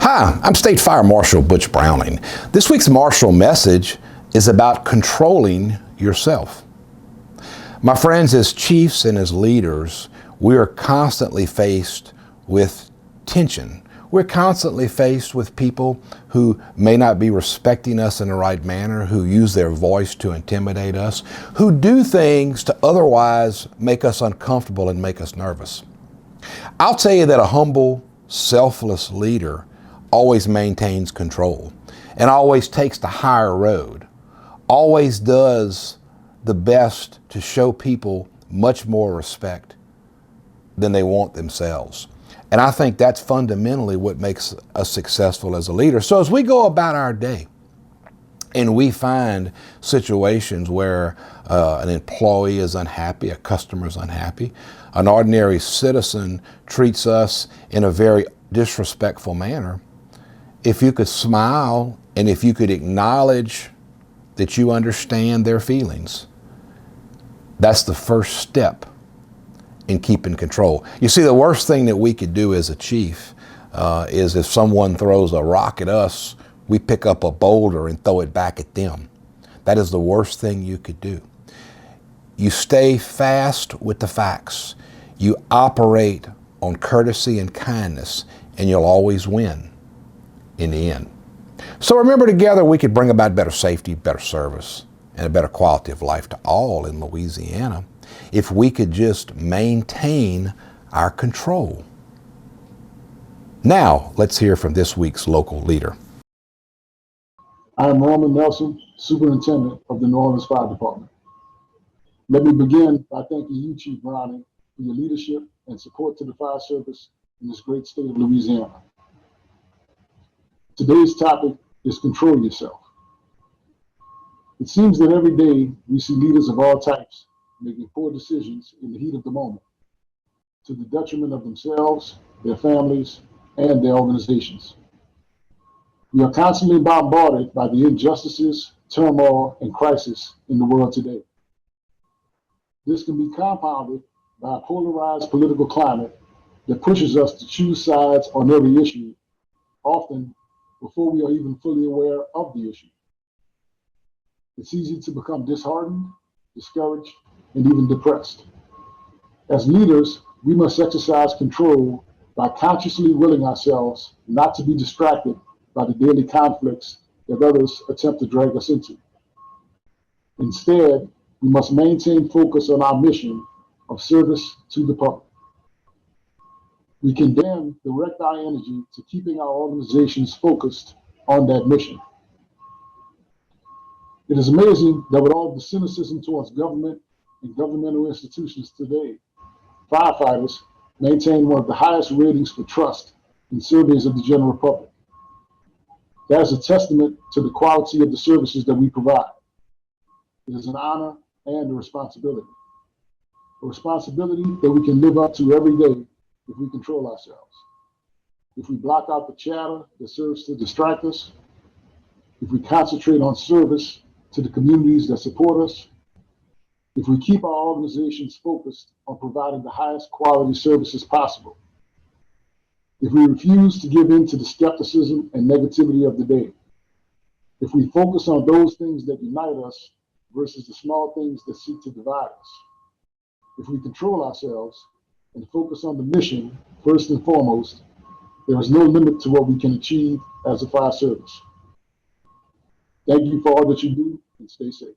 Hi, I'm State Fire Marshal Butch Browning. This week's Marshal message is about controlling yourself. My friends, as chiefs and as leaders, we are constantly faced with tension. We're constantly faced with people who may not be respecting us in the right manner, who use their voice to intimidate us, who do things to otherwise make us uncomfortable and make us nervous. I'll tell you that a humble, selfless leader always maintains control and always takes the higher road, always does the best to show people much more respect than they want themselves. And I think that's fundamentally what makes us successful as a leader. So as we go about our day and we find situations where an employee is unhappy, a customer is unhappy, an ordinary citizen treats us in a very disrespectful manner, if you could smile and if you could acknowledge that you understand their feelings, that's the first step in keeping control. You see, the worst thing that we could do as a chief is if someone throws a rock at us, we pick up a boulder and throw it back at them. That is the worst thing you could do. You stay fast with the facts. You operate on courtesy and kindness, and you'll always win in the end. So remember, together we could bring about better safety, better service, and a better quality of life to all in Louisiana if we could just maintain our control. Now, let's hear from this week's local leader. I am Roman Nelson, Superintendent of the New Orleans Fire Department. Let me begin by thanking you, Chief Browning, for your leadership and support to the fire service in this great state of Louisiana. Today's topic is control yourself. It seems that every day we see leaders of all types making poor decisions in the heat of the moment, to the detriment of themselves, their families, and their organizations. We are constantly bombarded by the injustices, turmoil, and crisis in the world today. This can be compounded by a polarized political climate that pushes us to choose sides on every issue, often before we are even fully aware of the issue. It's easy to become disheartened, discouraged, and even depressed. As leaders, we must exercise control by consciously willing ourselves not to be distracted by the daily conflicts that others attempt to drag us into. Instead, we must maintain focus on our mission of service to the public. We can then direct our energy to keeping our organizations focused on that mission. It is amazing that with all the cynicism towards government and governmental institutions today, firefighters maintain one of the highest ratings for trust in surveys of the general public. That is a testament to the quality of the services that we provide. It is an honor and a responsibility that we can live up to every day if we control ourselves. If we block out the chatter that serves to distract us, if we concentrate on service to the communities that support us, if we keep our organizations focused on providing the highest quality services possible, if we refuse to give in to the skepticism and negativity of the day, if we focus on those things that unite us versus the small things that seek to divide us, if we control ourselves and focus on the mission first and foremost, there is no limit to what we can achieve as a fire service. Thank you for all that you do, and stay safe.